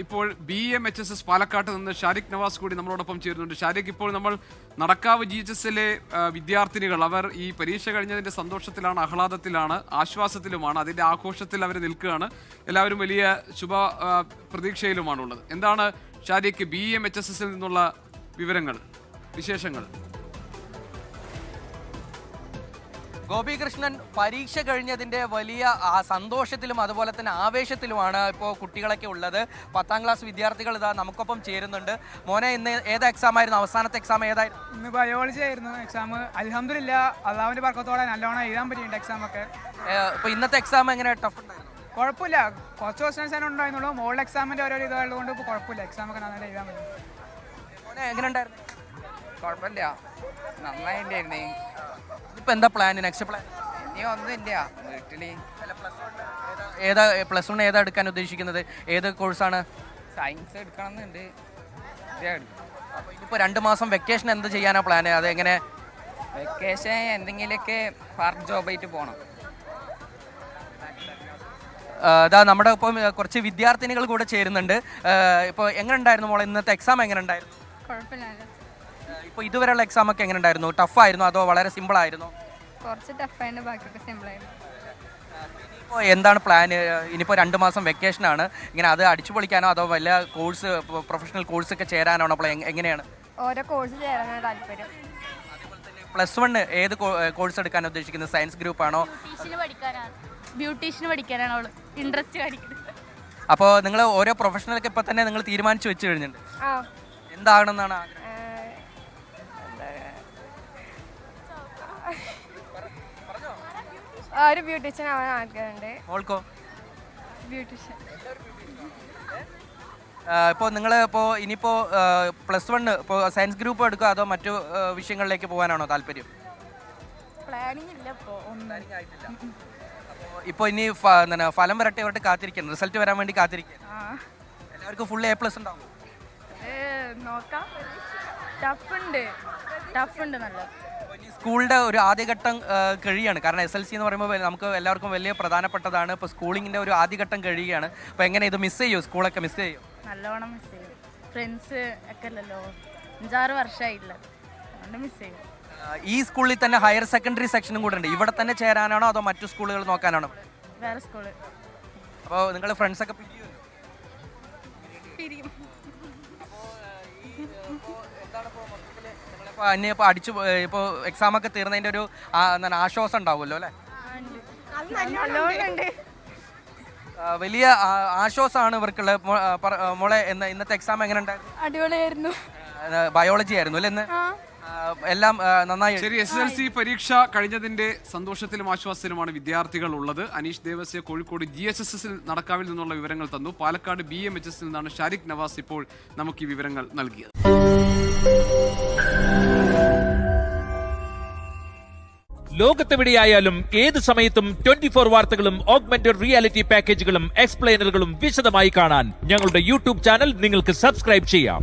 ഇപ്പോൾ BMHSS പാലക്കാട്ട് നിന്ന് ഷാരിഖ് നവാസ് കൂടി നമ്മളോടൊപ്പം ചേരുന്നുണ്ട്. ഷാരിഖ്, ഇപ്പോൾ നമ്മൾ നടക്കാവ് GHSലെ വിദ്യാർത്ഥിനികൾ അവർ ഈ പരീക്ഷ കഴിഞ്ഞതിന്റെ സന്തോഷത്തിലാണ്, ആഹ്ലാദത്തിലാണ്, ആശ്വാസത്തിലുമാണ്, അതിന്റെ ആഘോഷത്തിൽ അവർ നിൽക്കുകയാണ്. എല്ലാവരും വലിയ ശുഭ പ്രതീക്ഷയിലുമാണുള്ളത്. എന്താണ് ഷാരിഖ് BMHSSൽ നിന്നുള്ള വിവരങ്ങൾ, വിശേഷങ്ങൾ? ഗോപികൃഷ്ണൻ, പരീക്ഷ കഴിഞ്ഞതിൻ്റെ വലിയ സന്തോഷത്തിലും അതുപോലെ തന്നെ ആവേശത്തിലുമാണ് ഇപ്പോൾ കുട്ടികളൊക്കെ ഉള്ളത്. 10ാം ക്ലാസ് വിദ്യാർത്ഥികൾ ഇതാ നമുക്കൊപ്പം ചേരുന്നുണ്ട്. മോനെ, ഇന്ന് ഏത് എക്സാം ആയിരുന്നു? അവസാനത്തെ എക്സാം ഏതായിരുന്നു? ഇന്ന് ബയോളജി ആയിരുന്നു എക്സാം. അൽഹംദുലില്ലാ, അള്ളാഹുവിന്റെ ബർക്കത്തോടെ നല്ലോണം എഴുതാൻ പറ്റിയിട്ടുണ്ട് എക്സാം ഒക്കെ. ഇപ്പോൾ ഇന്നത്തെ എക്സാം എങ്ങനെ ടഫ് ഉണ്ടായിരുന്നു? കുഴപ്പമില്ല, കുറച്ച് ക്വസ്റ്റൻസ് ഉണ്ടായിരുന്നുള്ളൂ. മോഡൽ എക്സാമിന്റെ ഓരോ ഇതുള്ളതുകൊണ്ട് ഇപ്പോൾ കുഴപ്പമില്ല, എക്സാം ഒക്കെ നന്നായിട്ട് എഴുതാൻ പറ്റും. മോനെ, എങ്ങനെ ഉണ്ടായിരുന്നു? കുഴപ്പമില്ല, നന്നായിട്ടുണ്ടായിരുന്നേ. ഇപ്പം എന്താ പ്ലാൻ, നെക്സ്റ്റ് പ്ലാൻ? ഇനി ഒന്നുമില്ല, വീട്ടില്. ഏതാ +1 ഏതാ എടുക്കാൻ ഉദ്ദേശിക്കുന്നത്? ഏത് കോഴ്സാണ്? സയൻസ് എടുക്കണമെന്നുണ്ട്. അപ്പോൾ ഇനിയിപ്പോൾ 2 മാസം വെക്കേഷൻ എന്ത് ചെയ്യാനാണ് പ്ലാൻ? അതെങ്ങനെ? വെക്കേഷൻ എന്തെങ്കിലുമൊക്കെ പാർട്ട് ജോബായിട്ട് പോകണം. ഇതാ നമ്മുടെ ഇപ്പം കുറച്ച് വിദ്യാർത്ഥിനികൾ കൂടെ ചേരുന്നുണ്ട്. ഇപ്പോൾ എങ്ങനെ ഉണ്ടായിരുന്നു മോളെ, ഇന്നത്തെ എക്സാം എങ്ങനെ ഉണ്ടായിരുന്നു? കുഴപ്പമില്ല. ഇപ്പോൾ ഇതുവരെയുള്ള എക്സാം ഒക്കെ എങ്ങനെ ഉണ്ടായിരുന്നു? ടഫായിരുന്നോ അതോ വളരെ സിമ്പിൾ ആയിരുന്നോ? കുറച്ച് ടഫായിരുന്നു, ബാക്കിയൊക്കെ സിമ്പിളായിരുന്നു. ഇപ്പോൾ എന്താണ് പ്ലാൻ? ഇനിയിപ്പോൾ 2 മാസം വെക്കേഷനാണ്, ഇങ്ങനെ അത് അടിച്ചു പൊളിക്കാനോ അതോ വല്ല കോഴ്സ്, പ്രൊഫഷണൽ കോഴ്സൊക്കെ ചേരാനാണോ? അപ്പോൾ എങ്ങനെയാണ്? ഓരോ കോഴ്സ് ചേരാനാണ് താല്പര്യം. +1 ഏത് കോഴ്സ് എടുക്കാൻ ഉദ്ദേശിക്കുന്നത്? സയൻസ് ഗ്രൂപ്പാണോ? ബ്യൂട്ടീഷ്യന് പഠിക്കാനാണ് അവള് ഇൻട്രസ്റ്റ് കാണിക്കുന്നത്. അപ്പോൾ നിങ്ങൾ ഓരോ പ്രൊഫഷണലൊക്കെ ഇപ്പോൾ തന്നെ നിങ്ങൾ തീരുമാനിച്ചു വെച്ച് കഴിഞ്ഞിട്ടുണ്ട്? എന്താണെന്നാണ് ആഗ്രഹം? ഒരു ബ്യൂട്ടീഷ്യൻ ആവാൻ ആഗ്രഹമുണ്ട്. മോൾക്കോ? ബ്യൂട്ടീഷ്യൻ. ഇപ്പോൾ നിങ്ങൾ ഇനിയിപ്പോൾ +1 ഇപ്പോൾ സയൻസ് ഗ്രൂപ്പ് എടുക്കുക അതോ മറ്റു വിഷയങ്ങളിലേക്ക് പോകാനാണോ താല്പര്യം? പ്ലാനിങ് ഇല്ല ഇപ്പോൾ. ഇപ്പോൾ ഇനി ഫലം വരട്ടെ, ഇവരുടെ കാത്തിരിക്കണം, റിസൾട്ട് വരാൻ വേണ്ടി കാത്തിരിക്കണം. എല്ലാവർക്കും ഫുൾ A+ ഉണ്ടാവും? നോക്കാം. ടഫ് ഉണ്ട് നല്ല. സ്കൂളിൻ്റെ ഒരു ആദ്യഘട്ടം കഴിയാണ്, കാരണം SLC എന്ന് പറയുമ്പോൾ നമുക്ക് എല്ലാവർക്കും വലിയ പ്രധാനപ്പെട്ടതാണ്. ഇപ്പോൾ സ്കൂളിങ്ങിൻ്റെ ഒരു ആദ്യഘട്ടം കഴിയുകയാണ്. അപ്പോൾ എങ്ങനെ ഇത് മിസ് ചെയ്യും? സ്കൂളൊക്കെ മിസ് ചെയ്യും? നല്ലോണം മിസ് ചെയ്യും. ഫ്രണ്ട്സ് ഒക്കെ അല്ലല്ലോ, 5-6 വർഷമായില്ല, അതുകൊണ്ട് മിസ് ചെയ്യും. ഈ സ്കൂളിൽ തന്നെ ഹയർ സെക്കൻഡറി സെക്ഷനും കൂടെ ഉണ്ട്. ഇവിടെ തന്നെ ചേരാനാണോ അതോ മറ്റു സ്കൂളുകൾ നോക്കാനാണോ? വേറെ സ്കൂള്. അപ്പോൾ നിങ്ങൾ ഫ്രണ്ട്സൊക്കെ പിരിയും. ഇപ്പോൾ അടിച്ചു ഇപ്പോൾ എക്സാമൊക്കെ തീർന്നതിൻ്റെ ഒരു ആശ്വാസം ഉണ്ടാവുമല്ലോ അല്ലേ? വലിയ ആശ്വാസമാണ് ഇവർക്കുള്ള. മോളെ, ഇന്നത്തെ എക്സാം എങ്ങനെ ഉണ്ടായിരുന്നു? അടിപൊളിയായിരുന്നു. ബയോളജി ആയിരുന്നു അല്ലേ ഇന്ന്? എല്ലാം നന്നായി. ശരി, SSLC പരീക്ഷ കഴിഞ്ഞതിന്റെ സന്തോഷത്തിലും ആശ്വാസത്തിലുമാണ് വിദ്യാർത്ഥികൾ ഉള്ളത്. അനീഷ് ദേവസ്യ കോഴിക്കോട് GHSSൽ നടക്കാവിൽ നിന്നുള്ള വിവരങ്ങൾ തന്നു. പാലക്കാട് BMHSൽ നിന്നാണ് ഷാരിഖ് നവാസ് ഇപ്പോൾ നമുക്ക് ഈ വിവരങ്ങൾ നൽകിയത്. ലോകത്തെവിടെയായാലും ഏത് സമയത്തും 24 വാർത്തകളും ഓഗ്മെന്റഡ് റിയാലിറ്റി പാക്കേജുകളും എക്സ്പ്ലെയിനറുകളും വിശദമായി കാണാൻ ഞങ്ങളുടെ YouTube ചാനൽ നിങ്ങൾക്ക് സബ്സ്ക്രൈബ് ചെയ്യാം.